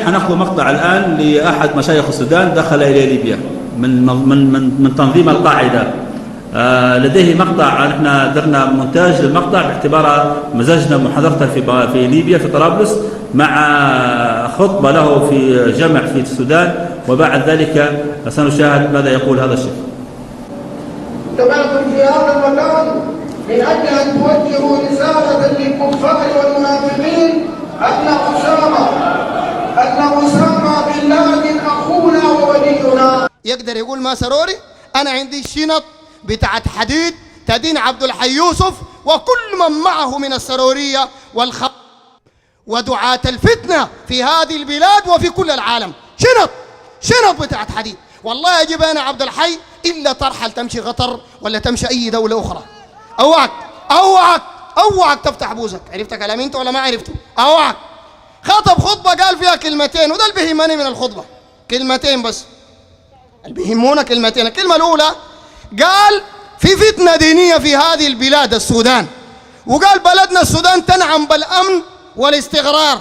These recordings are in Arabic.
حناخذ مقطع الآن لأحد مشايخ السودان دخل إلى ليبيا من تنظيم القاعدة. لديه مقطع، نحن درنا مونتاج للمقطع باعتباره مزجنا محاضرته في ليبيا في طرابلس مع خطبة له في جمع في السودان، وبعد ذلك سنشاهد ماذا يقول هذا الشيخ. اجتمعتم في هذا المكان من أجل أن توجهوا رسالة للكفار والمنافقين أن أسامة بن لادن أخونا وولينا. يقدر يقول ما سروري أنا عندي شنط بتاعت حديد تدين عبد الحي يوسف وكل من معه من السرورية ودعاة الفتنة في هذه البلاد وفي كل العالم. شنط بتاعت حديد. والله يجب أنا عبد الحي إلا ترحل تمشي قطر ولا تمشي أي دولة أخرى. أوعك تفتح بوزك. عرفت كلامي أنت ولا ما عرفته؟ أوعك. خطب خطبة قال فيها كلمتين، وده اللي بيهمني من الخطبة، كلمتين بس اللي بيهمونا كلمتين. الكلمة الأولى قال في فتنة دينية في هذه البلاد السودان، وقال بلدنا السودان تنعم بالأمن والاستقرار.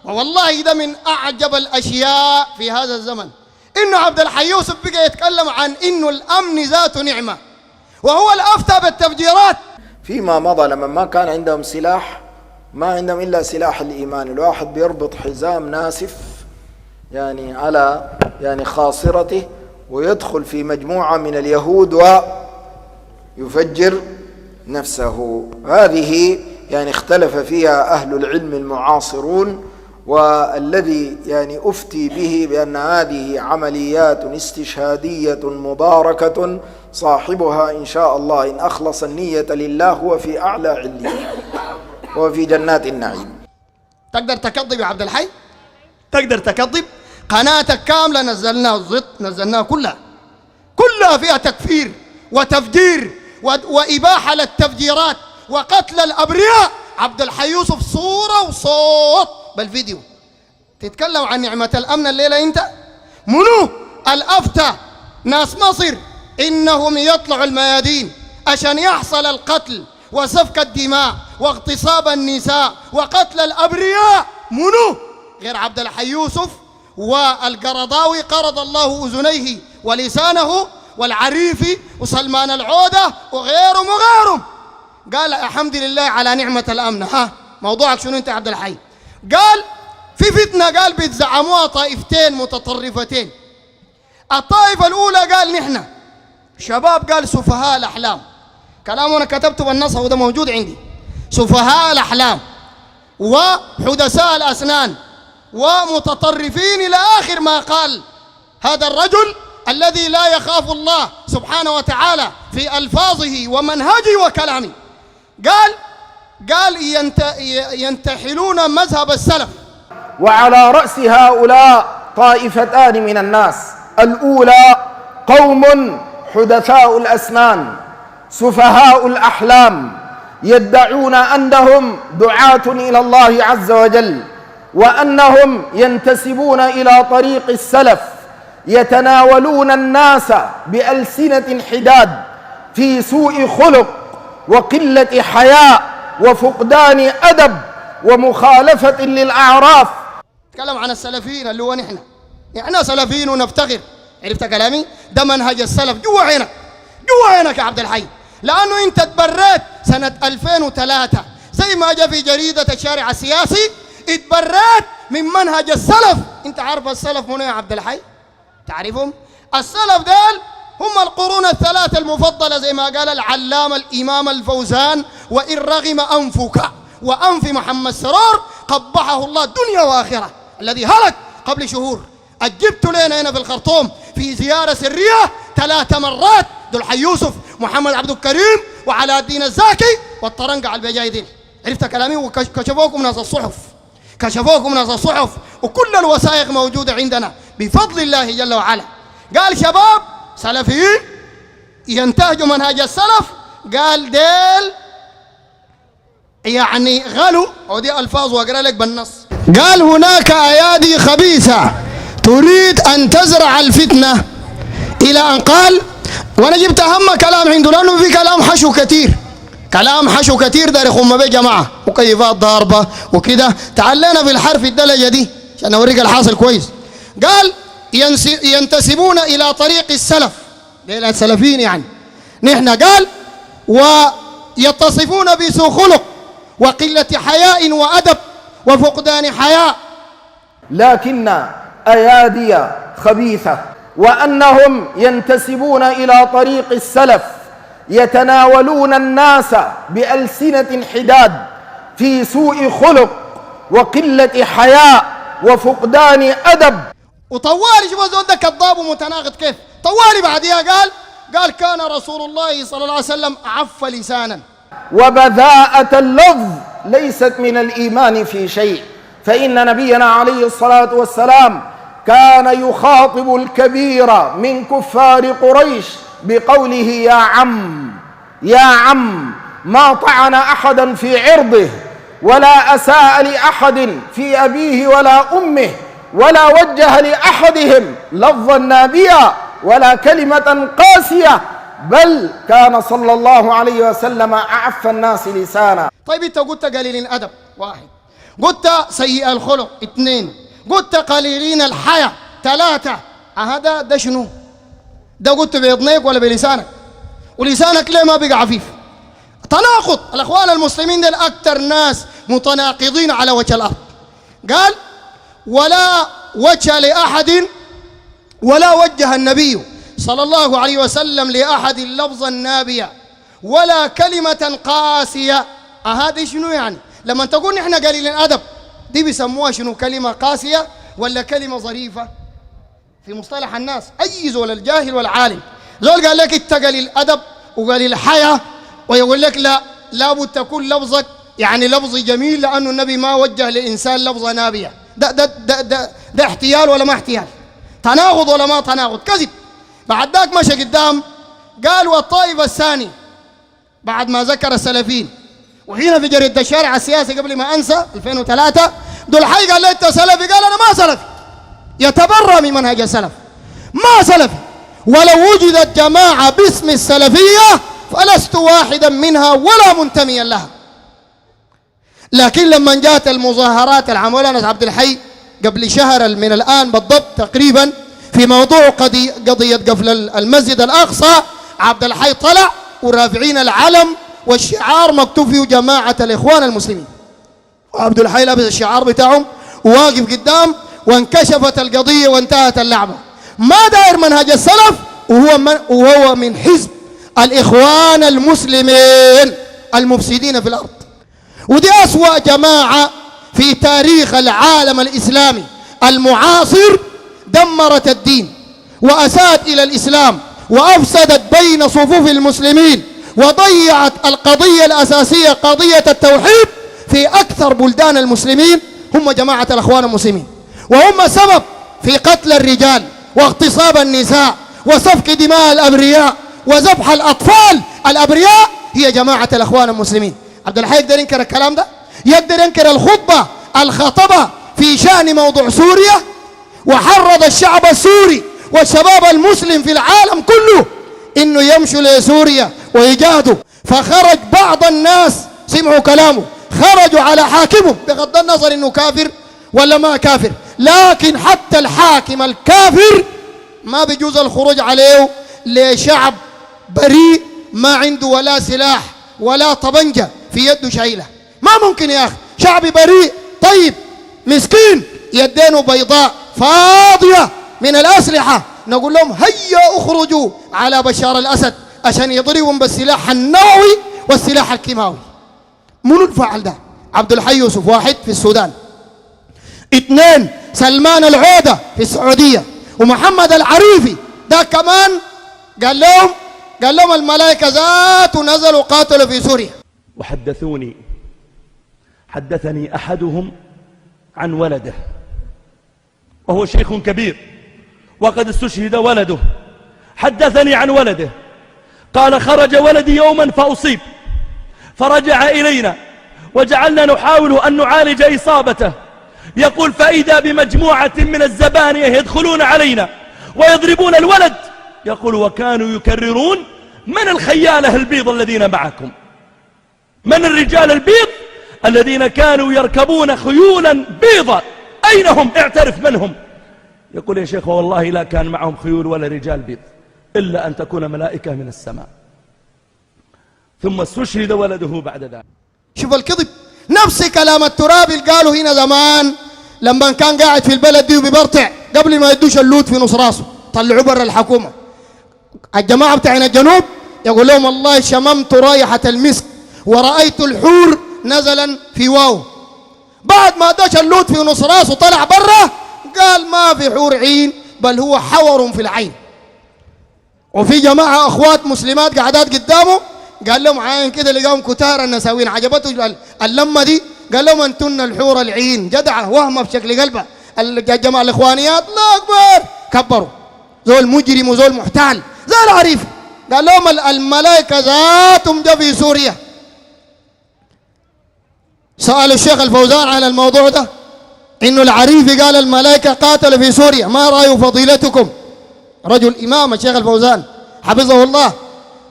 والله ده من أعجب الأشياء في هذا الزمن، إنه عبد الحي يوسف بقى يتكلم عن إنه الأمن ذاته نعمة، وهو الأفتى بالتفجيرات. فيما مضى لما ما كان عندهم سلاح، ما عندهم إلا سلاح الإيمان، الواحد بيربط حزام ناسف يعني على خاصرته ويدخل في مجموعة من اليهود ويفجر نفسه. هذه اختلف فيها أهل العلم المعاصرون، والذي أفتي به بأن هذه عمليات استشهادية مباركة، صاحبها إن شاء الله إن أخلص النية لله هو في أعلى عليين وفي جنات النعيم. تقدر تكذب يا عبد الحي؟ تقدر تكذب؟ قناتك كاملة نزلناها كلها فيها تكفير وتفجير وإباحة للتفجيرات وقتل الأبرياء. عبد الحي يوسف صورة وصوت بالفيديو تتكلم عن نعمة الأمن الليلة. أنت منو الأفتى ناس مصر إنهم يطلعوا الميادين عشان يحصل القتل وسفك الدماء واغتصاب النساء وقتل الأبرياء؟ منو غير عبد الحي يوسف والقرضاوي قرض الله أذنيه ولسانه والعريفي وسلمان العودة وغيرهم. قال الحمد لله على نعمة الأمن. موضوعك شنو أنت يا عبد الحي؟ قال في فتنة، قال بيتزعموها طائفتين متطرفتين. الطائفة الأولى قال نحن شباب، قال سفهاء الأحلام، كلام أنا كتبته بالنص وده موجود عندي، سفهاء الأحلام وحدثاء الأسنان ومتطرفين إلى آخر ما قال هذا الرجل الذي لا يخاف الله سبحانه وتعالى في ألفاظه ومنهجه وكلامه. قال ينتحلون مذهب السلف. وعلى رأس هؤلاء طائفتان من الناس. الأولى قوم حدثاء الأسنان سفهاء الأحلام يدعون أنهم دعاة إلى الله عز وجل، وأنهم ينتسبون إلى طريق السلف، يتناولون الناس بألسنة حداد في سوء خلق وقلة حياء وفقدان أدب ومخالفة للأعراف. تكلم عن السلفيين اللي هو نحن سلفيين ونفتخر. عرفت كلامي؟ ده منهج السلف جوا عينك يا عبد الحي، لأنه أنت تبريت سنة 2003 زي ما جاء في جريدة الشارع السياسي، اتبريت من منهج السلف. أنت عارف السلف منو يا عبد الحي؟ تعرفهم؟ السلف دول هم القرون الثلاثة المفضلة زي ما قال العلامة الإمام الفوزان: وإن رغم أنفك وأنف محمد سرور قبحه الله دنيا وآخرة، الذي هلك قبل شهور. أجبت لنا هنا في الخرطوم في زيارة سرية 3 مرات، ذو الحي يوسف، محمد عبد الكريم، وعلاء الدين الزاكي، والطرنقة البجايدين. عرفت كلامي؟ وكشفوكم ناس الصحف، وكل الوثائق موجودة عندنا بفضل الله جل وعلا. قال شباب سلفيين ينتهجوا منهج السلف، قال ديل غلو، ودي ألفاظ وأقرأ لك بالنص. قال هناك أيادي خبيثة تريد أن تزرع الفتنة، إلى أن قال، وأنا جبت أهم كلام عنده لأنه في كلام حشو كتير دار يخم به جماعة، مكيفات ضاربة وكده. تعلينا في الحرف الدلجة دي عشان أوريك الحاصل كويس. قال ينتسبون إلى طريق السلف، إلى السلفيين يعني. نحن قال ويتصفون بسوء خلق وقلة حياء وأدب وفقدان حياء، لكن أيادي خبيثة، وأنهم ينتسبون إلى طريق السلف يتناولون الناس بألسنة حداد في سوء خلق وقلة حياء وفقدان أدب. وطوالي شوف الزول ده كذاب ومتناقض كيف. طوالي بعدها قال كان رسول الله صلى الله عليه وسلم أعف لسانا. وبذاءة اللفظ ليست من الإيمان في شيء، فإن نبينا عليه الصلاة والسلام كان يخاطب الكبير من كفار قريش بقوله يا عم يا عم، ما طعن أحدا في عرضه ولا أساء لأحد في أبيه ولا أمه ولا وجه لأحدهم لفظا نابيا ولا كلمة قاسية، بل كان صلى الله عليه وسلم أعف الناس لسانا. طيب انت قلت قليل الأدب واحد، قلت سيء الخلق اثنين، قلت قليلين الحياة ثلاثة، هذا ده شنو؟ ده قلت بإذنيك ولا بلسانك؟ ولسانك ليه ما بقى عفيف؟ تناقض. الأخوان المسلمين دول أكثر ناس متناقضين على وجه الأرض. قال ولا وجه لأحد ولا وجه النبي صلى الله عليه وسلم لأحد لفظا نابيا ولا كلمة قاسية. هذا شنو يعني؟ لما تقول نحن قليل الأدب دي بيسموها شنو؟ كلمة قاسية ولا كلمة ظريفة في مصطلح الناس؟ أي زول الجاهل والعالم زول قال لك انت قليل الأدب وقليل الحياة ويقول لك لا لابد تكون لفظك يعني لفظ جميل لأنه النبي ما وجه لإنسان لفظة نابية. ده احتيال ولا ما احتيال؟ تناقض ولا ما تناقض؟ كذب. بعد ذاك مشى قدام قال والطائفة الثاني بعد ما ذكر السلفيين، وهنا في جريدة الشارع السياسي قبل ما أنسى 2003 دول حي قال لي أنت سلفي، قال أنا ما سلفي، يتبرأ من منهج السلف، ما سلفي، ولو وجدت جماعة باسم السلفية فلست واحدا منها ولا منتميا لها. لكن لما جاءت المظاهرات العمولة ناس عبد الحي قبل شهر من الآن بالضبط تقريبا في موضوع قضية قفل المسجد الأقصى، عبد الحي طلع ورافعين العلم والشعار مكتوب فيه جماعة الإخوان المسلمين، وعبد الحي لابس الشعار بتاعهم وواقف قدام، وانكشفت القضية وانتهت اللعبة. ما داير منهج السلف وهو من حزب الإخوان المسلمين المفسدين في الأرض. ودي أسوأ جماعة في تاريخ العالم الإسلامي المعاصر، دمرت الدين وأساءت إلى الإسلام وأفسدت بين صفوف المسلمين وضيعت القضية الأساسية قضية التوحيد في أكثر بلدان المسلمين. هم جماعة الأخوان المسلمين، وهم سبب في قتل الرجال واغتصاب النساء وسفك دماء الأبرياء وذبح الأطفال الأبرياء. هي جماعة الأخوان المسلمين. عبد الحي يقدر ينكر الكلام ده؟ يقدر ينكر الخطبة الخطبة في شأن موضوع سوريا وحرض الشعب السوري والشباب المسلم في العالم كله إنه يمشوا لسوريا ويجاهدوا، فخرج بعض الناس سمعوا كلامه خرجوا على حاكمه بغض النظر إنه كافر ولا ما كافر، لكن حتى الحاكم الكافر ما بيجوز الخروج عليه لشعب بريء ما عنده ولا سلاح ولا طبنجة في يده شايلة. ما ممكن يا أخي، شعب بريء طيب مسكين يدينه بيضاء فاضية من الأسلحة نقول لهم هيا اخرجوا على بشار الأسد عشان يضربهم بالسلاح النووي والسلاح الكيماوي. منو الفعل ده؟ عبد الحي يوسف واحد في السودان، اثنين سلمان العودة في السعودية، ومحمد العريفي ده كمان قال لهم الملائكة ذات نزلوا قاتلوا في سوريا. حدثني أحدهم عن ولده وهو شيخ كبير وقد استشهد ولده، حدثني عن ولده قال خرج ولدي يوما فأصيب فرجع إلينا وجعلنا نحاول أن نعالج إصابته، يقول فإذا بمجموعة من الزبانية يدخلون علينا ويضربون الولد، يقول وكانوا يكررون من الخيالة البيض الذين معكم، من الرجال البيض الذين كانوا يركبون خيولا بيضا أين هم؟ اعترف من هم. يقول يا شيخ والله لا كان معهم خيول ولا رجال بيض إلا أن تكون ملائكة من السماء. ثم استشهد ولده بعد ذلك. شوف الكذب، نفس كلام التراب اللي قالوا هنا زمان لما كان قاعد في البلد دي وبيبرتع قبل ما يدوش اللوت في نص راسه، طلعوه برا الحكومة. الجماعة بتاعنا الجنوب يقول لهم والله شممت رائحة المسك ورأيت الحور نزلا في واو. بعد ما داش اللوت في نص راسه طلع برا قال ما في حور عين بل هو حور في العين. وفي جماعة أخوات مسلمات قعدات قدامه قال لهم عين كده لقاهم كتار النساوين عجبته اللمة دي، قال لهم أنتن الحور العين. جدعة وهمة بشكل قلبها. الجماعة الإخوانيات الله أكبر كبروا، زول مجرم وزول محتال زي العريف. قال لهم الملائكة ذاتهم جا في سوريا. سألوا الشيخ الفوزان عن الموضوع ده، إنه العريفي قال الملائكة قاتل في سوريا، ما رأي فضيلتكم؟ رجل إمام الشيخ الفوزان حفظه الله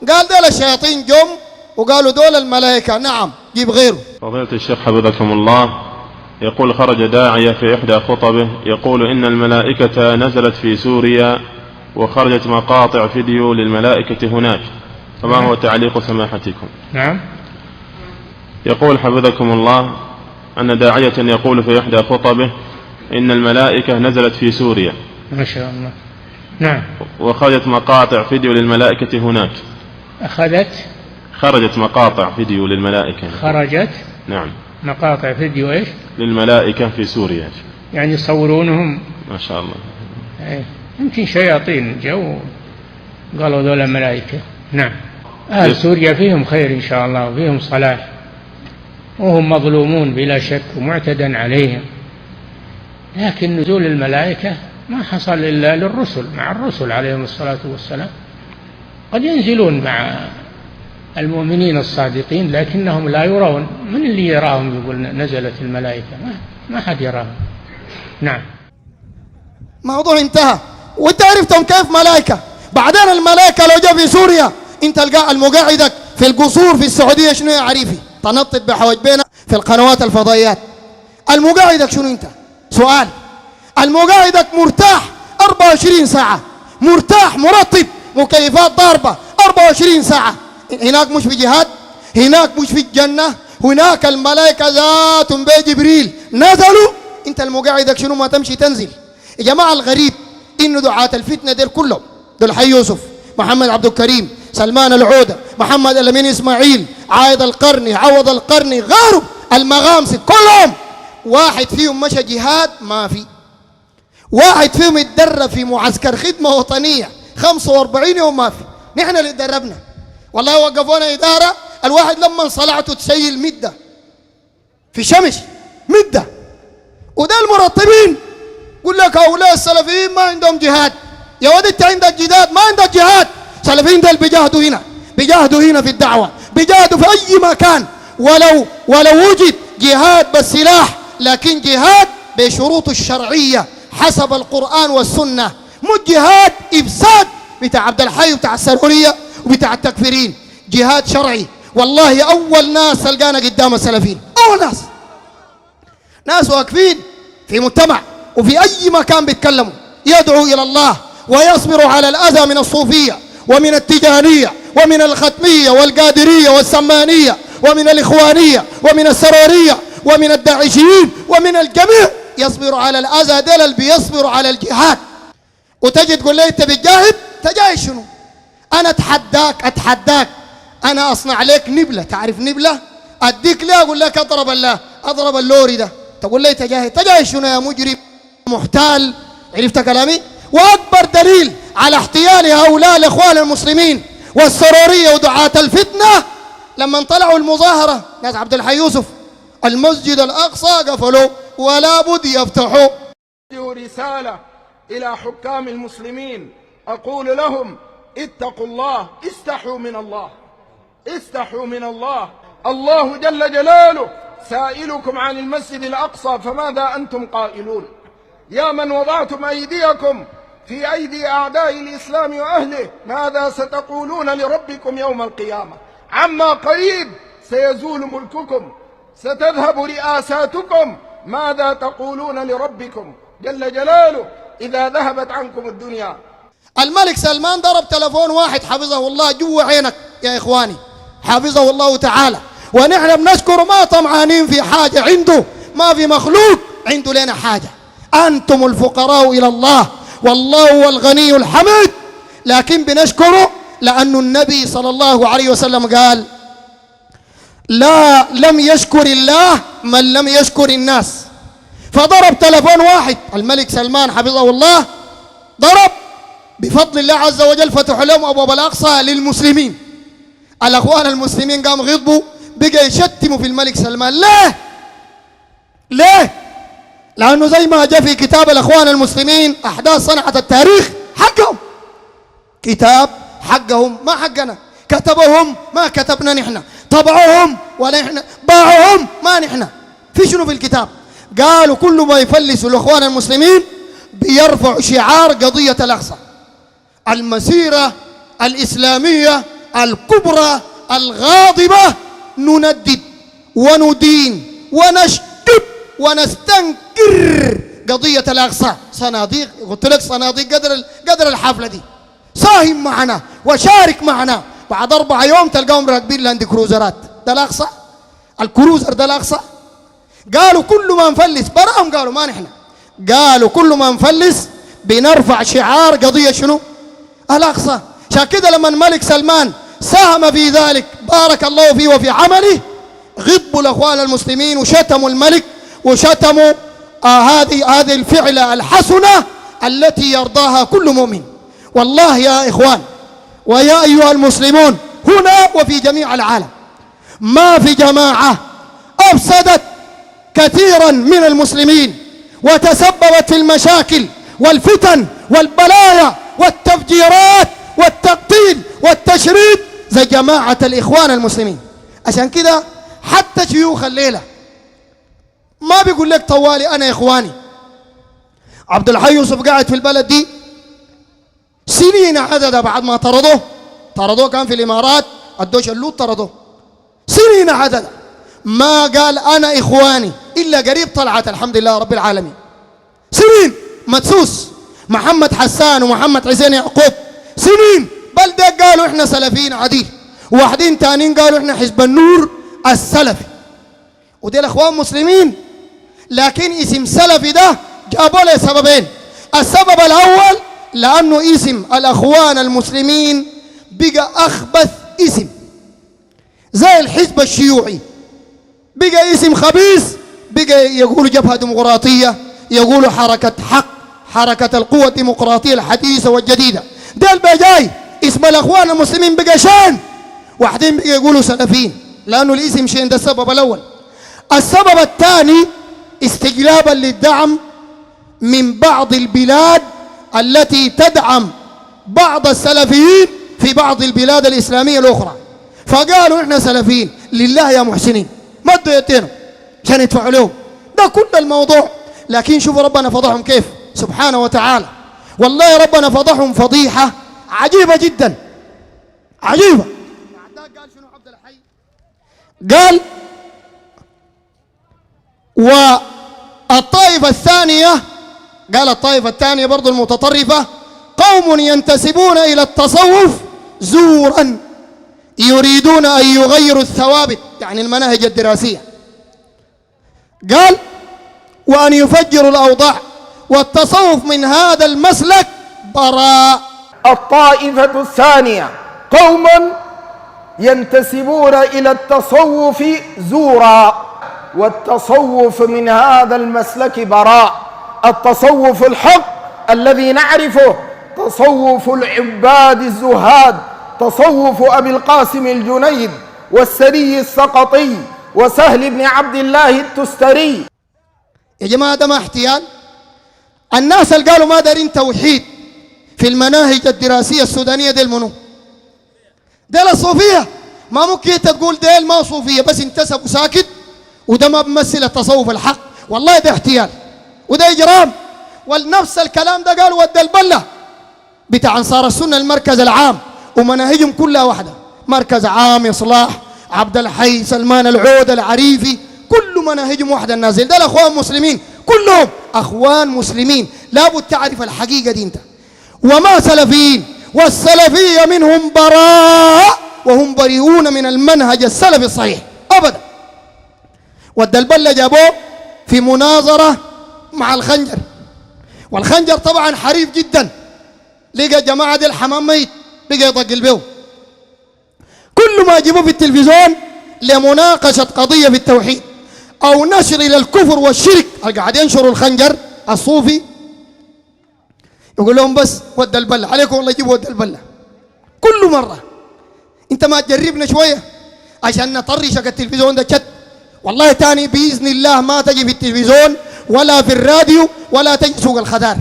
قال دول الشياطين جم وقالوا دول الملائكة. نعم جيب غيره. فضيلة الشيخ حفظكم الله، يقول خرج داعية في إحدى خطبه يقول إن الملائكة نزلت في سوريا وخرجت مقاطع فيديو للملائكة هناك، فما هو تعليق سماحتكم؟ نعم. يقول حفظكم الله أن داعية يقول في إحدى خطبه إن الملائكة نزلت في سوريا ما شاء الله. نعم. وخرجت مقاطع فيديو للملائكة هناك. خرجت مقاطع فيديو للملائكة. خرجت نعم مقاطع فيديو ايش؟ للملائكة في سوريا. يعني يصورونهم. ما شاء الله. يمكن شياطين جو قالوا ذولا ملائكة. نعم. أهل سوريا فيهم خير إن شاء الله وفيهم صلاح، وهم مظلومون بلا شك ومعتدى عليهم، لكن نزول الملائكة ما حصل إلا للرسل مع الرسل عليهم الصلاة والسلام. قد ينزلون مع المؤمنين الصادقين لكنهم لا يرون. من اللي يراهم يقول نزلت الملائكة؟ ما حد يراهم. نعم. موضوع انتهى. وانت عرفتهم كيف ملائكة. بعدين الملائكة لو جاء في سوريا انت المقاعدك في القصور في السعودية شنو يا عريفي؟ تنطط بحواجبينا في القنوات الفضائيات. المقاعدك شنو انت؟ سؤال. المقاعدك مرتاح 24 ساعة، مرتاح مرطب، مكيفات ضاربة 24 ساعة. هناك مش في جهاد، هناك مش في الجنة، هناك الملائكة ذاتهم بجبريل نزلوا. انت المقاعدك شنو ما تمشي تنزل؟ يا جماعة الغريب انه دعاة الفتنة ديل كلهم دول حي يوسف، محمد عبد الكريم، سلمان العودة، محمد الأمين إسماعيل، عايد القرني، عوض القرني، غيره المغامسي، كلهم واحد فيهم مشى جهاد ما في، واحد فيهم اتدرب في معسكر خدمة وطنية 45 يوم ما في. نحن اللي اتدربنا والله. وقفونا إدارة الواحد لما صلعته تسيل مدة في شمس مدة. وده المرطبين يقول لك هؤلاء السلفيين ما عندهم جهاد. يا ولد انت عندك جهاد؟ ما عندك جهاد. السلفيين دول بيجاهدوا هنا، بيجاهدوا هنا في الدعوة، بيجاهدوا في أي مكان. ولو وجد جهاد بالسلاح لكن جهاد بشروط الشرعية حسب القرآن والسنة، مو جهاد إفساد بتاع عبد الحي وبتاع السرورية وبتاع التكفيرين. جهاد شرعي. والله أول ناس تلقانا قدام السلفيين، أول ناس واقفين في مجتمع وفي أي مكان بيتكلموا يدعو إلى الله ويصبر على الأذى من الصوفية ومن التجانية ومن الختمية والقادرية والسمانية ومن الإخوانية ومن السرورية ومن الداعشيين ومن الجميع. يصبر على الأذى دلل بيصبر على الجهاد. وتجي تقول لي أنت بتجاهد؟ تجاهد شنو؟ أنا أتحداك أنا أصنع لك نبلة. تعرف نبلة؟ أديك ليه؟ أقول لك أضرب اللوري ده. تقول لي تجاهد شنو يا مجرم محتال؟ عرفت كلامي؟ وأكبر دليل على احتيال هؤلاء الإخوان المسلمين والسرورية ودعاة الفتنة لما طلعوا المظاهرة ناس عبد الحي يوسف المسجد الأقصى قفلوا ولا بد يفتحوا. رسالة إلى حكام المسلمين أقول لهم اتقوا الله، استحوا من الله، استحوا من الله. الله جل جلاله سائلكم عن المسجد الأقصى فماذا أنتم قائلون؟ يا من وضعتم أيديكم في أيدي أعداء الإسلام وأهله ماذا ستقولون لربكم يوم القيامة؟ عما قريب سيزول ملككم، ستذهب رئاساتكم، ماذا تقولون لربكم جل جلاله إذا ذهبت عنكم الدنيا؟ الملك سلمان ضرب تلفون واحد حفظه الله جوا عينك يا إخواني، حفظه الله تعالى، ونحن بنشكر ما طمعانين في حاجة عنده، ما في مخلوق عنده لنا حاجة. أنتم الفقراء إلى الله والله هو الغني الحميد، لكن بنشكره لأن النبي صلى الله عليه وسلم قال لم يشكر الله من لم يشكر الناس. فضرب تلفون واحد الملك سلمان حفظه الله، ضرب بفضل الله عز وجل فتح لهم أبواب الأقصى للمسلمين. الأخوان المسلمين قام غضبوا بقى يشتموا في الملك سلمان. ليه؟ لأنه زي ما جاء في كتاب الأخوان المسلمين أحداث صنعت التاريخ، حقهم، كتاب حقهم ما حقنا، كتبهم ما كتبنا نحن، طبعهم ولا نحن، باعهم ما نحن. في شنو في الكتاب؟ قالوا كل ما يفلسوا الأخوان المسلمين بيرفع شعار قضية الأقصى، المسيرة الإسلامية الكبرى الغاضبة، نندد وندين ونشتب ونستنكر قضية الأقصى. صناديق، قلت لك صناديق قدر الحفلة دي، ساهم معنا وشارك معنا. بعد 4 يوم تلقاهم راكبين لاند كروزرات. ده الأقصى؟ الكروزر ده الأقصى؟ قالوا كل ما نفلس، براهم قالوا ما نحن، قالوا كل ما نفلس بنرفع شعار قضية شنو؟ الأقصى. عشان كده لما الملك سلمان ساهم في ذلك بارك الله فيه وفي عمله، غضبوا الأخوان المسلمين وشتموا الملك وشتموا هذه الفعلة الحسنة التي يرضاها كل مؤمن. والله يا إخوان ويا أيها المسلمون هنا وفي جميع العالم، ما في جماعة أفسدت كثيرا من المسلمين وتسببت في المشاكل والفتن والبلايا والتفجيرات والتقتيل والتشريد زي جماعة الإخوان المسلمين. عشان كده حتى شيوخ الليلة ما بيقول لك طوالي أنا إخواني. عبد الحي يوسف قاعد في البلد دي سنين عدد، بعد ما طردوه كان في الإمارات، الدوش اللوط طردوه سنين عدد، ما قال أنا إخواني إلا قريب طلعت الحمد لله رب العالمين. سنين مدسوس محمد حسان ومحمد حسين يعقوب سنين، بل ده قالوا إحنا سلفيين عديل، وواحدين تانيين قالوا إحنا حزب النور السلفي، ودي الأخوان مسلمين. لكن اسم سلفي ده جابوا له سببين. السبب الأول لأنه اسم الأخوان المسلمين بقى أخبث اسم، زي الحزب الشيوعي بقى اسم خبيث، بقى يقولوا جبهة ديمقراطية، يقولوا حركة حق، حركة القوة الديمقراطية الحديثة والجديدة. ده البقى جاي اسم الأخوان المسلمين بقى شان، واحدين بقى يقولوا سلفيين لأنه الاسم شين. ده السبب الأول. السبب الثاني استجلابا للدعم من بعض البلاد التي تدعم بعض السلفيين في بعض البلاد الإسلامية الأخرى، فقالوا إحنا سلفيين لله يا محسنين، مدوا يدينا عشان يدفعوا لهم. ده كل الموضوع. لكن شوفوا ربنا فضحهم كيف سبحانه وتعالى. والله ربنا فضحهم فضيحة عجيبة جدا، عجيبة. قال شنو عبد الحي؟ قال والطائفة الثانية، قال الطائفة الثانية برضو المتطرفة، قوم ينتسبون إلى التصوف زورا يريدون أن يغيروا الثوابت، يعني المناهج الدراسية. قال وأن يفجروا الأوضاع، والتصوف من هذا المسلك براء. الطائفة الثانية قوم ينتسبون إلى التصوف زورا، والتصوف من هذا المسلك براء. التصوف الحق الذي نعرفه تصوف العباد الزهاد، تصوف أبي القاسم الجنيد والسري السقطي وسهل بن عبد الله التستري. يا جماعة ده ما احتيال. الناس اللي قالوا ما دارين توحيد في المناهج الدراسية السودانية ديل منو؟ ديل الصوفية. ما ممكن تقول ديل ما صوفية بس انتسبوا ساكت، وده ما بمثل التصوف الحق. والله ده احتيال وده إجرام. والنفس الكلام ده قالوا ود البلة بتاع أنصار السنة المركز العام، ومناهجهم كلها واحدة، مركز عام إصلاح، عبد الحي، سلمان العود، العريفي، كل كل مناهجهم واحدة. النازل ده الأخوان مسلمين كلهم أخوان مسلمين، لابد تعرف الحقيقة دي أنت. وما سلفيين، والسلفية منهم براء وهم بريئون من المنهج السلفي الصحيح أبدا. والدلبلة جابوه في مناظرة مع الخنجر، والخنجر طبعا حريف جدا، لقى جماعة دي الحمام ميت بقى يطقل بيه. كل ما يجيبوه في التلفزيون لمناقشة قضية في التوحيد أو نشر إلى الكفر والشرك، قاعد ينشروا الخنجر الصوفي يقول لهم بس ود البلة عليكم والله يجيبوا ود البلة كل مرة. انت ما تجربنا شوية عشان نطرشك التلفزيون ده شت، والله تاني بإذن الله ما تجي في التلفزيون ولا في الراديو ولا تجي سوق الخضار.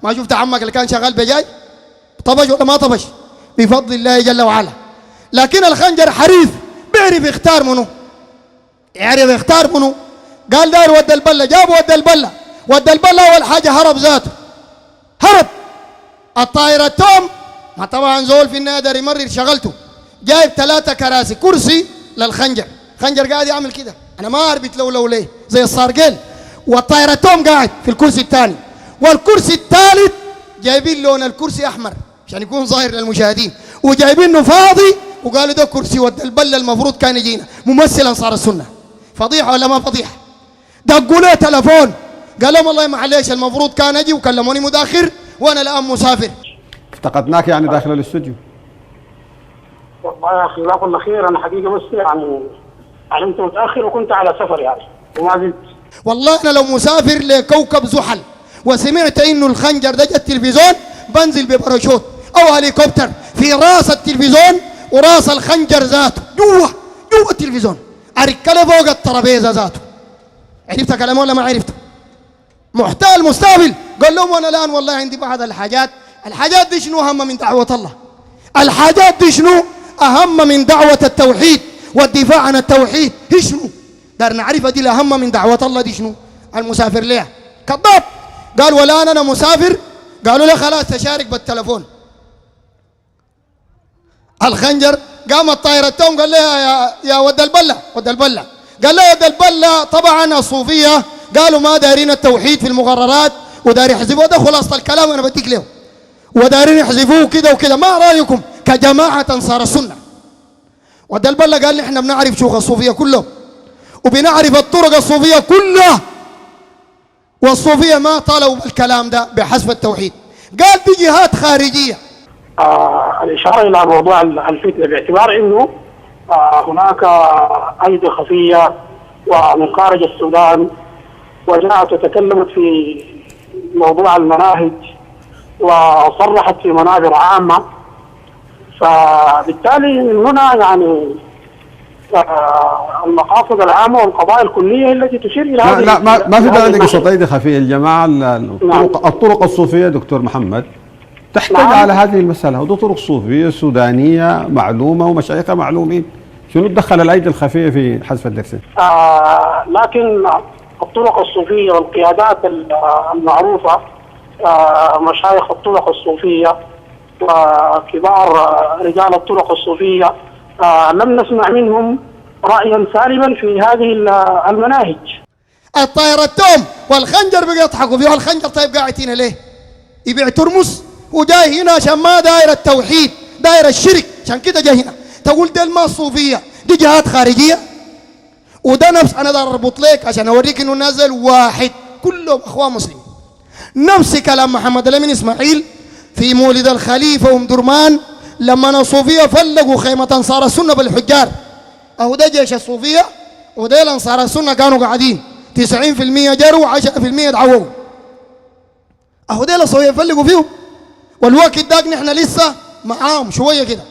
ما شفت عمك اللي كان شغال بجاي طبش ولا ما طبش بفضل الله جل وعلا. لكن الخنجر حريف بيعرف يختار منه، يعرف يختار منه. قال داير ود البلة، جابوا ود البلة. ود البلة أول حاجة هرب ذاته، هرب الطائرة توم. ما طبعا زول في النادر يمرر شغلته، جايب 3 كراسي، كرسي للخنجر، خنجر قاعد يعمل كده انا ما اربط لو ليه زي الصارقيل، والطائرة توم قاعد في الكرسي الثاني، والكرسي الثالث جايبين لون الكرسي احمر عشان يكون ظاهر للمشاهدين، وجايبينه فاضي وقالوا ده كرسي ود البلة المفروض كان يجينا ممثل انصار السنة. فضيحة ولا ما فضيحة؟ دقوا له تلفون قال لهم والله معليش المفروض كان اجي وكلموني متاخر وانا الان مسافر. افتقدناك يعني داخل الاستوديو. والله يا اخي جزاك الله خير، انا حقيقه بس يعني علمت متاخر وكنت على سفر يعني وما زلت. والله انا لو مسافر لكوكب زحل وسمعت انه الخنجر ده جا التلفزيون بنزل بباراشوت او هليكوبتر في راس التلفزيون وراس الخنجر ذاته جوا التلفزيون، اركله فوق الترابيزه ذاته. عرفت كلامه ولا ما عرفته؟ محتال مستقبل. قال لهم وانا الان والله عندي بعض الحاجات دي شنو اهم من دعوه الله؟ الحاجات دي شنو اهم من دعوه التوحيد والدفاع عن التوحيد؟ هي شنو؟ دار نعرفها دي الاهم من دعوه الله دي شنو؟ المسافر ليه؟ كذاب. قال والان انا مسافر. قالوا له خلاص تشارك بالتلفون. الخنجر قام الطائرة توم قال لها يا ود البلة قال لها ود البلة طبعا الصوفية قالوا ما دارين التوحيد في المقررات ودار يحذفوه، ده خلاصة الكلام انا بديك له، ودارين يحذفوه كده وكده، ما رايكم كجماعة انصار السنة؟ ود البلة قال نحن بنعرف شيوخ الصوفية كلهم وبنعرف الطرق الصوفية كلها، والصوفية ما طالوا بالكلام ده بحسب التوحيد. قال دي جهات خارجية. الإشارة إلى موضوع الفتنة باعتبار أنه هناك أيدي خفية ومن خارج السودان وجاءت وتكلمت في موضوع المناهج وصرحت في منابر عامة، فبالتالي من هنا يعني المقاصد العامة والقضايا الكلية التي تشير إلى هذه. لا ما في داعي لقصة أيدي خفية. الجماعة الطرق الصوفية دكتور محمد تحتاج على هذه المسألة، ودي طرق صوفية سودانية معلومة ومشايخها معلومين، شنو تدخل الأيدي الخفية في حذف الدرسين؟ لكن الطرق الصوفية والقيادات المعروفة مشايخ الطرق الصوفية وكبار رجال الطرق الصوفية لم نسمع منهم رأيا سالما في هذه المناهج. الطائرة التوم والخنجر بقى يضحكوا فيه. الخنجر طيب قاعد هنا ليه؟ يبيع ترمس وجاي هنا عشان ما داير التوحيد داير الشرك، عشان كده جاي هنا. تقول دي ما الصوفية دي جهات خارجية، وده نفس انا دار اربط لك عشان اوريك انه نزل واحد كلهم اخوان مسلمين. نفس كلام محمد الامين اسماعيل في مولد الخليفة وام درمان لما الصوفية فلقوا خيمة انصار السنة بالحجار. اهو ده جيش الصوفية وده الانصار السنة كانوا قاعدين 90% جروا 10% دعووا. اهو ده الصوفية فلقوا فيهم، والوقت داك نحن لسه معاهم شوية كده.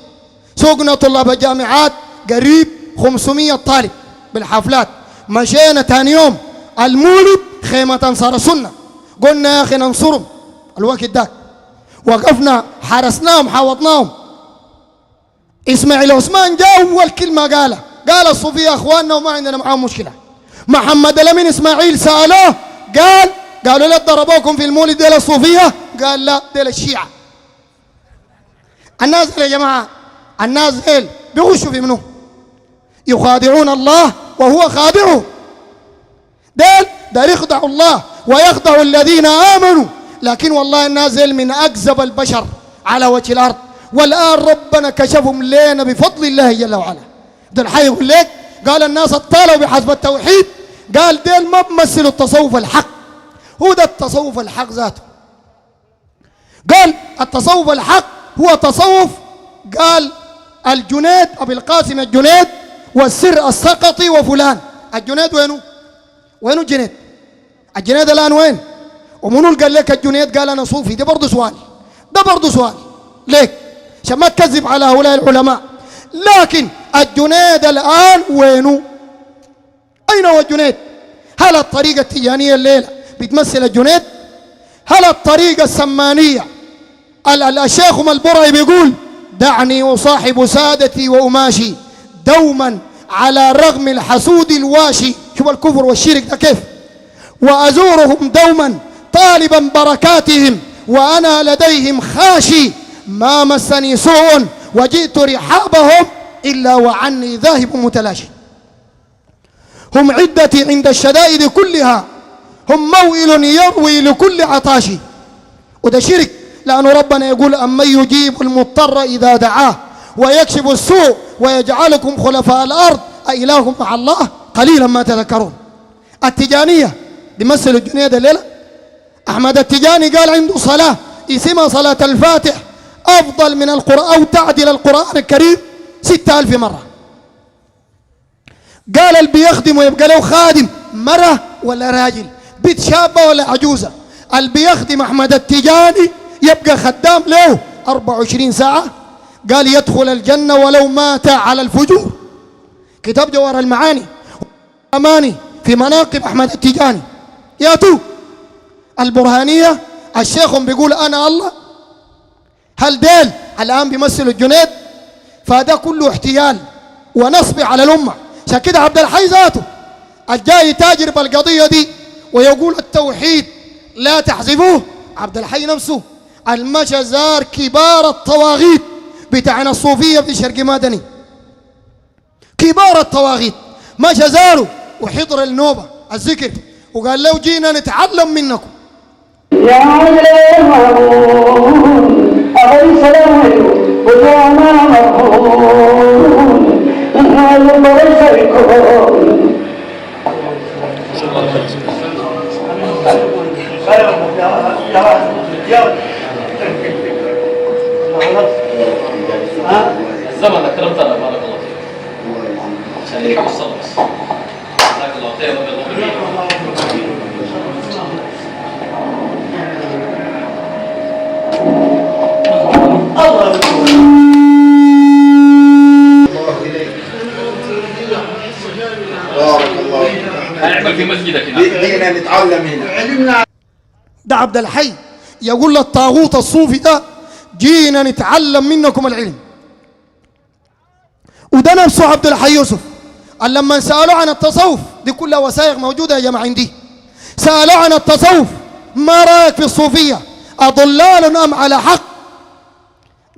سوقنا طلاب الجامعات قريب 500 طالب بالحفلات. مشينا ثاني يوم المولد خيمة انصار السنة، قلنا يا اخي ننصرهم. الوقت داك وقفنا حرسناهم حاوطناهم. اسماعيل عثمان جاء اول كلمة قال الصوفية اخواننا وما عندنا معاهم مشكلة. محمد الامين اسماعيل سألوه قالوا لا ضربوكم في المولد ديل الصوفية؟ قال لا ديل الشيعة. الناس يا جماعة الناس بيغشوا في منه، يخادعون الله وهو خادعه. ديل يخدعوا الله ويخدعوا الذين آمنوا، لكن والله نازل من أكذب البشر على وجه الأرض. والآن ربنا كشفهم لنا بفضل الله جل وعلا. عبد الحي يقول لك قال الناس اطالوا بحسب التوحيد، قال ديل ما بمثلوا التصوف الحق، هو ده التصوف الحق ذاته. قال التصوف الحق هو تصوف، قال الجنيد أبي القاسم الجنيد والسر السقطي وفلان. الجنيد وينه الجنيد؟ الجنيد الآن وين؟ ومنو قال لك الجنيد قال أنا صوفي؟ ده برضه سؤال ليك عشان ما تكذب على هؤلاء العلماء. لكن الجنيد الآن وينه؟ أين هو الجنيد؟ هل الطريقة التجانية الليلة بتمثل الجنيد؟ هل الطريقة السمانية الشيخ البرعي بيقول دعني أصاحب سادتي وأماشي دوما على رغم الحسود الواشي، شوف الكفر والشرك ده كيف، وأزورهم دوما طالبا بركاتهم وأنا لديهم خاشي، ما مسني سوء وجئت رحابهم إلا وعني ذاهب متلاشي. هم عدتي عند الشدائد كلها، هم موئل يروي لكل عطاشي. وده شرك، لأن ربنا يقول أمن يجيب المضطر إذا دعاه ويكشف السوء ويجعلكم خلفاء الأرض أإله مع الله قليلا ما تذكرون. التجانية بيمثل الجنيد الليلة. أحمد التجاني قال عنده صلاة اسمها صلاة الفاتح أفضل من القرآن أو تعدل القرآن الكريم 6000 مرة. قال اللي بيخدم ويبقى له خادم مرة ولا راجل، بنت شابة ولا عجوزة، اللي بيخدم أحمد التجاني يبقى خدام له 24 ساعة. قال يدخل الجنة ولو مات على الفجور. كتاب جوهر المعاني أماني في مناقب أحمد التجاني. ياتوا البرهانية الشيخ بيقول أنا الله. هل ديل الآن بيمثلوا الجنيد؟ فهذا كله احتيال ونصب على الأمة. عشان كده عبد الحي ذاته الجاي تاجر بالقضية دي ويقول التوحيد لا تحذفوه، عبد الحي نفسه المشى زار كبار الطواغيت بتاعنا الصوفية في شرق مدني، كبار الطواغيت مشى زاروا وحضر النوبة الذكر وقال له جينا نتعلم منكم. يا عليم أليس له وجعنا مرحوم ليس الكون. الزمن أكرمتنا بارك الله فيك عشان يلحقوا الصلاة بس. جزاك الله خير بارك الله هنعمل في مسجدك هنا. بدينا نتعلم هنا. ده عبد الحي يقول للطاغوت الصوفي ده جينا نتعلم منكم العلم. وده نفسه عبد الحي يوسف لما سألوا عن التصوف، دي كلها وثائق موجودة يا جماعة عندي، سألوا عن التصوف ما رأيك في الصوفية أضلال أم على حق؟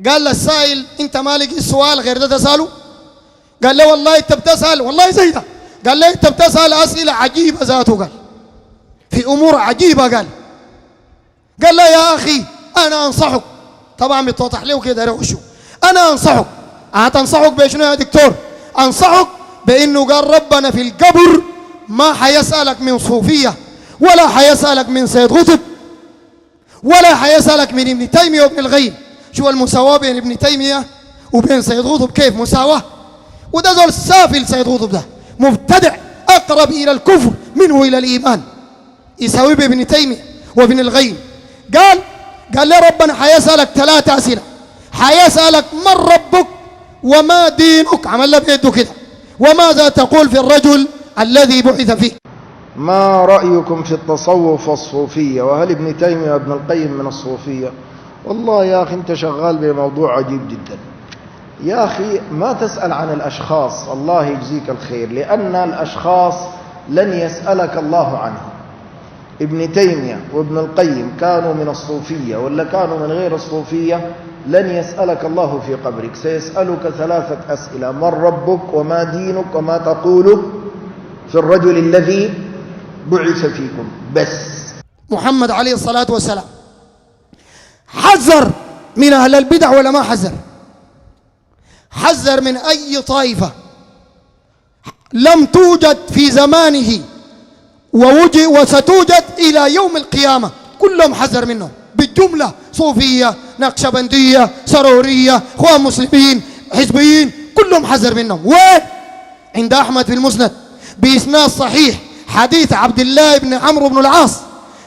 قال للسائل أنت مالك السؤال غير ده تسأله؟ قال له والله أنت بتسأل والله زي ده. قال له أنت بتسأل أسئلة عجيبة ذاته، قال في أمور عجيبة. قال له يا أخي أنا أنصحك، طبعا بتوضح له كده روشوا، أنا أنصحك. هتنصحك بشنو يا دكتور؟ أنصحك بأنه قال ربنا في القبر ما حيسألك من صوفية ولا حيسألك من سيد قطب ولا حيسألك من ابن تيمية وابن القيم. شو المساواة بين ابن تيمية وبين سيد قطب؟ كيف مساواة؟ وده زول سافل سيد قطب، ده مبتدع أقرب إلى الكفر منه إلى الإيمان، يساوي بابن تيمية وابن القيم. قال لي ربنا حيسألك 3 أسئلة، حيسألك من ربك وما دينك، عمل له بيده كده، وماذا تقول في الرجل الذي بعث فيه. ما رأيكم في التصوف والصوفية؟ وهل ابن تيمية وابن القيم من الصوفية؟ والله يا أخي أنت شغال بموضوع عجيب جدا يا أخي. ما تسأل عن الأشخاص، الله يجزيك الخير، لأن الأشخاص لن يسألك الله عنهم. ابن تيمية وابن القيم كانوا من الصوفية ولا كانوا من غير الصوفية، لن يسألك الله في قبرك، سيسألك 3 أسئلة: من ربك وما دينك وما تقول في الرجل الذي بعث فيكم بس. محمد عليه الصلاة والسلام حذر من أهل البدع ولا ما حذر؟ حذر من أي طائفة لم توجد في زمانه وستوجد إلى يوم القيامة، كلهم حذر منهم بالجملة، صوفية، نقشبندية، سرورية، اخوان مسلمين، حزبيين، كلهم حذر منهم. وين؟ عند أحمد في المسند بإسناد صحيح حديث عبد الله بن عمرو بن العاص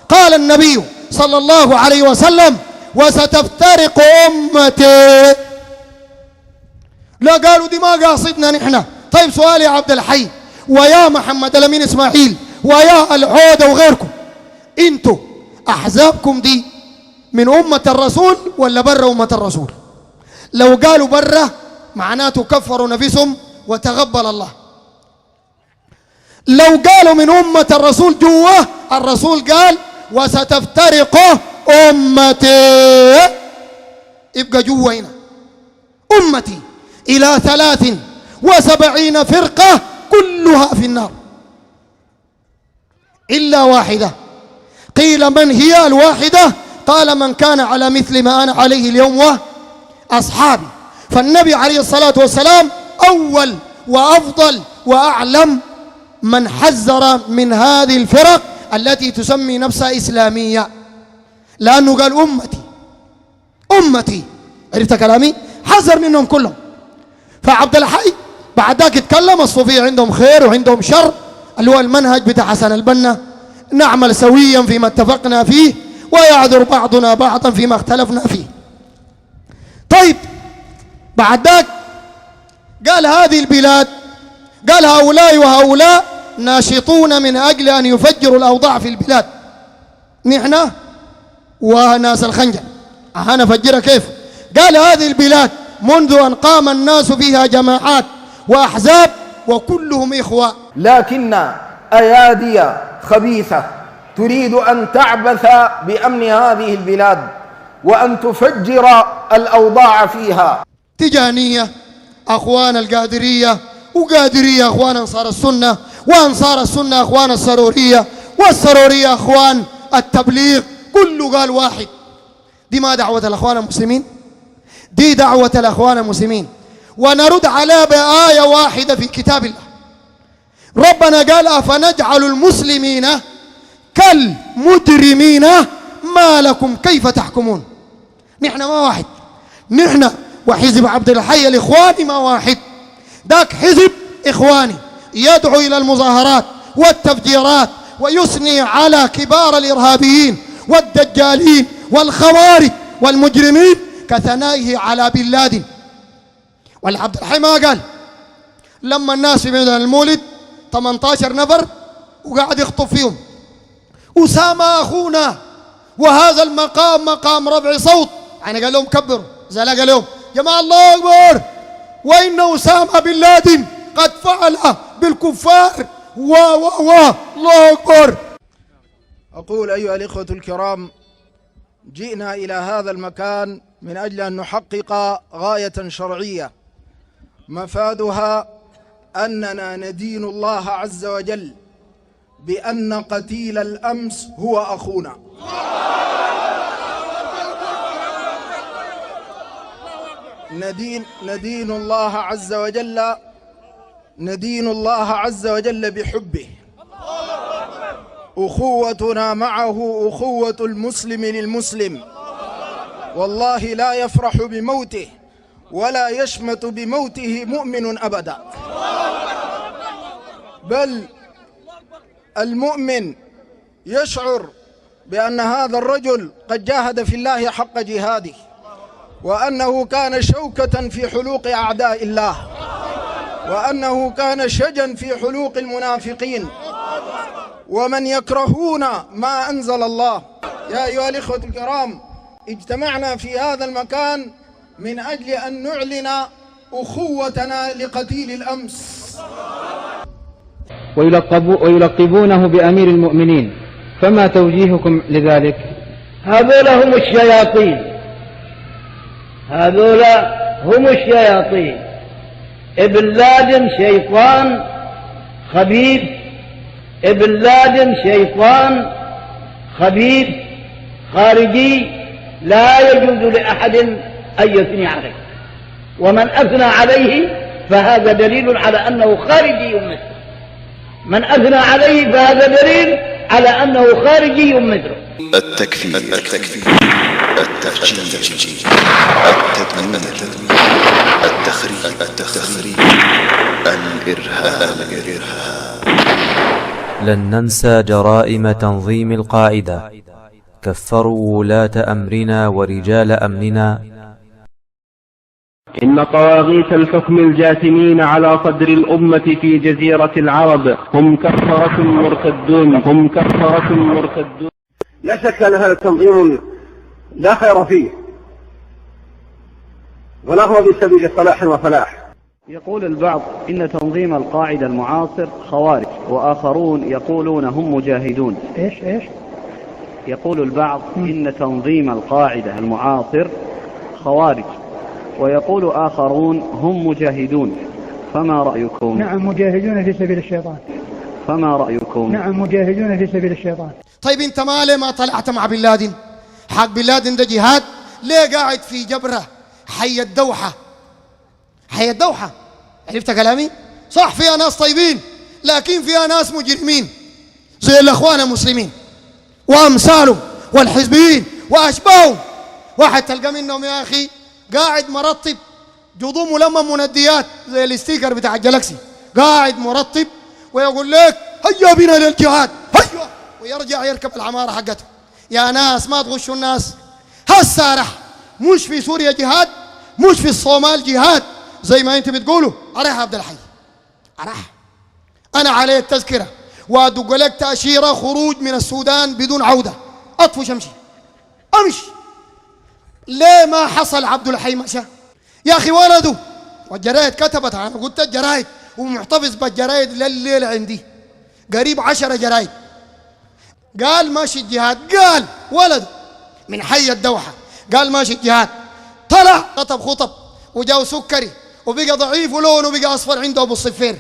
قال النبي صلى الله عليه وسلم: وستفترق أمتي. لا قالوا دي ما قاصدنا نحن. طيب سؤال يا عبد الحي ويا محمد الأمين إسماعيل ويا العودة وغيركم، انتوا أحزابكم دي من أمة الرسول ولا برا أمة الرسول؟ لو قالوا برا معناته كفروا نفسهم وتغبل الله. لو قالوا من أمة الرسول جوا، الرسول قال: وستفترق أمتي، يبقى جوا هنا أمتي إلى 73 فرقة كلها في النار إلا واحدة. قيل: من هي الواحدة؟ قال: من كان على مثل ما أنا عليه اليوم وأصحابي. فالنبي عليه الصلاة والسلام أول وأفضل وأعلم من حذر من هذه الفرق التي تسمي نفسها إسلامية، لأنه قال أمتي. عرفت كلامي؟ حذر منهم كلهم. فعبد الحي بعد ذاك يتكلم الصوفية عندهم خير وعندهم شر، اللي هو المنهج بتاع حسن البنا: نعمل سويا فيما اتفقنا فيه ويعذر بعضنا بعضا فيما اختلفنا فيه. طيب بعد ذاك قال: هذه البلاد، قال: هؤلاء وهؤلاء ناشطون من أجل أن يفجروا الأوضاع في البلاد، نحن وناس الخنجر هنفجرها كيف؟ قال: هذه البلاد منذ أن قام الناس فيها جماعات وأحزاب وكلهم إخوة، لكن أيادي خبيثة تريد أن تعبث بأمن هذه البلاد وأن تفجر الأوضاع فيها. تجانية أخوان القادرية، وقادرية أخوان أنصار السنة، وأنصار السنة أخوان السرورية، والسرورية أخوان التبليغ، كله قال واحد. دي ما دعوة الأخوان المسلمين؟ دي دعوة الأخوان المسلمين. ونرد على بآية واحدة في كتاب الله. ربنا قال: أفنجعل المسلمين كالمجرمين ما لكم كيف تحكمون. نحن ما واحد، نحن وحزب عبد الحي الإخواني ما واحد. ذاك حزب إخواني يدعو إلى المظاهرات والتفجيرات ويثني على كبار الإرهابيين والدجالين والخوارج والمجرمين كثنائه على بن لادن. والعبد الحي ما قال لما الناس في ميدان المولد 18 نفر وقاعد يخطب فيهم: أسامة أخونا وهذا المقام مقام رفع صوت. يعني قال لهم كبروا، زي قال لهم: جماعة الله أكبر، وإن أسامة بن لادن قد فعل بالكفار الله أكبر. أقول أيها الإخوة الكرام، جئنا إلى هذا المكان من أجل أن نحقق غاية شرعية مفادها أننا ندين الله عز وجل بأن قتيل الأمس هو أخونا. ندين الله عز وجل، ندين الله عز وجل بحبه. أخوتنا معه أخوة المسلم للمسلم، والله لا يفرح بموته ولا يشمت بموته مؤمن أبدا، بل المؤمن يشعر بأن هذا الرجل قد جاهد في الله حق جهاده، وأنه كان شوكة في حلوق أعداء الله، وأنه كان شجا في حلوق المنافقين ومن يكرهون ما أنزل الله. يا أيها الإخوة الكرام، اجتمعنا في هذا المكان من أجل أن نعلن أخوتنا لقتيل الأمس. ويلقبونه بأمير المؤمنين، فما توجيهكم لذلك؟ هذولا هم الشياطين، هذولا هم الشياطين. ابن لادن شيطان خبيث ابن لادن شيطان خبيث خارجي لا يجوز لأحد أن يثني عليه، ومن أثنى عليه فهذا دليل على أنه خارجي مثله. من أثنى عليه فهذا دليل على أنه خارجي مثله. التكفير، التفجير، التدمير، التخريب، الإرهاب. لن ننسى جرائم تنظيم القاعدة، كفروا ولاة أمرنا ورجال أمننا. إن طواغيت الحكم الجاثمين على صدر الأمة في جزيرة العرب هم كفرة مرتدون. لا شك أن هذا التنظيم لا خير فيه ولا هو بسبيل صلاح وفلاح. يقول البعض إن تنظيم القاعدة المعاصر خوارج، وآخرون يقولون هم مجاهدون. إيش؟ يقول البعض إن تنظيم القاعدة المعاصر خوارج، ويقول آخرون هم مجاهدون، فما رأيكم؟ نعم، مجاهدون في سبيل الشيطان. فما رأيكم؟ نعم، مجاهدون في سبيل الشيطان. طيب انت مالي ما طلعت مع بن لادن؟ حق بن لادن ده جهاد؟ ليه قاعد في جبرة حي الدوحة؟ حي الدوحة، عرفت كلامي؟ صح فيها ناس طيبين، لكن فيها ناس مجرمين زي الأخوان المسلمين وأمثالهم والحزبيين وأشباههم. واحد تلقى منهم يا أخي قاعد مرطب جذوم ملمم منديات زي الاستيكر بتاع الجلاكسي، قاعد مرطب ويقول لك هيا بنا للجهاد، هيا، ويرجع يركب العمارة حقته. يا ناس ما تغشوا الناس، هالسارح مش في سوريا جهاد، مش في الصومال جهاد زي ما انت بتقولوا. أريح عبد الحي، أريح أنا عليه التذكرة وأدق لك تأشيرة خروج من السودان بدون عودة، أطفش أمشي. ليه ما حصل عبد الحي مشى؟ يا أخي ولده، والجرايد كتبت، أنا قلت الجرايد ومحتفظ بالجرايد لليل عندي قريب 10 جرايد. قال ماشي الجهاد، قال ولده من حي الدوحة قال ماشي الجهاد، طلع كتب خطب وجاو سكري وبقى ضعيف ولونه وبقى أصفر عنده أبو الصفير.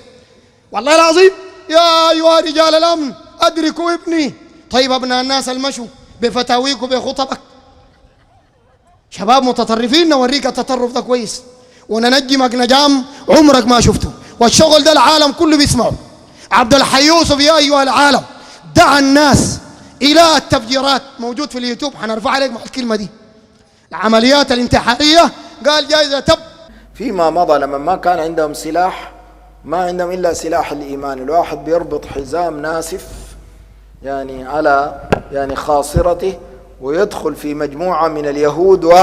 والله العظيم يا أيها رجال الأمن أدركوا ابني. طيب أبناء الناس المشوا بفتاويك وبخطبك، شباب متطرفين نوريك التطرف ده كويس وننجمك نجام عمرك ما شفته، والشغل ده العالم كله بيسمعه. عبد الحي يوسف يا أيها العالم دعا الناس إلى التفجيرات، موجود في اليوتيوب، حنرفع عليك مع الكلمة دي، العمليات الانتحارية، قال جائزة تب. فيما مضى لما ما كان عندهم سلاح، ما عندهم إلا سلاح الإيمان. الواحد بيربط حزام ناسف يعني على يعني خاصرته ويدخل في مجموعة من اليهود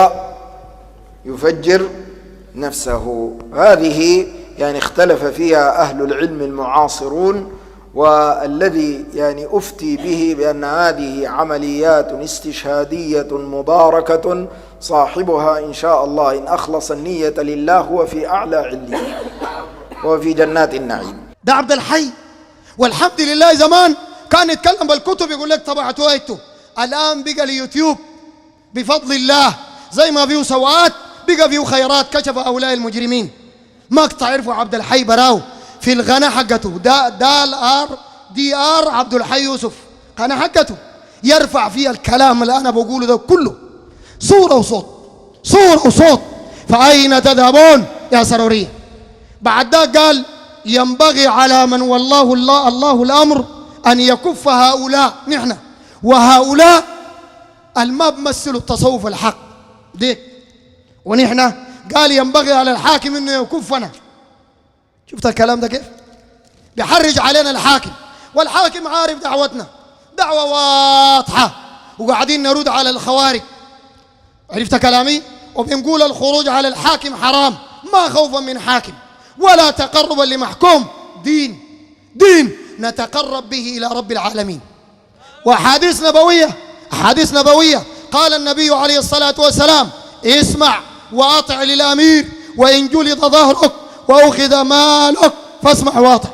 ويفجر نفسه. هذه يعني اختلف فيها أهل العلم المعاصرون، والذي يعني أفتي به بأن هذه عمليات استشهادية مباركة، صاحبها إن شاء الله إن أخلص النية لله هو في أعلى عليين وفي جنات النعيم. ده عبد الحي، والحمد لله زمان كان يتكلم بالكتب يقول لك طبعتوا ايتوا، الآن بقى اليوتيوب بفضل الله زي ما فيه سوءات بقى فيه خيرات، كشف هؤلاء المجرمين. ما تعرفوا عبد الحي براو في القناة حقته DR عبد الحي يوسف، قناة حقته يرفع فيها الكلام اللي أنا بقوله ده كله صورة وصوت. فأين تذهبون يا سرورية؟ بعد ذلك قال ينبغي على من والله الله الأمر أن يكف هؤلاء نحن وهؤلاء الما بمثلوا التصوف الحق دي، ونحن قال ينبغي على الحاكم انه يكفنا. شفت الكلام ده كيف بيحرج علينا الحاكم، والحاكم عارف دعوتنا دعوة واضحة، وقاعدين نرد على الخوارج، عرفت كلامي؟ وبنقول الخروج على الحاكم حرام، ما خوفا من حاكم ولا تقربا لمحكوم، دين نتقرب به إلى رب العالمين. وأحاديث نبوية قال النبي عليه الصلاة والسلام اسمع وأطع للأمير وإن جلد ظهرك وأخذ مالك فاسمع واطع.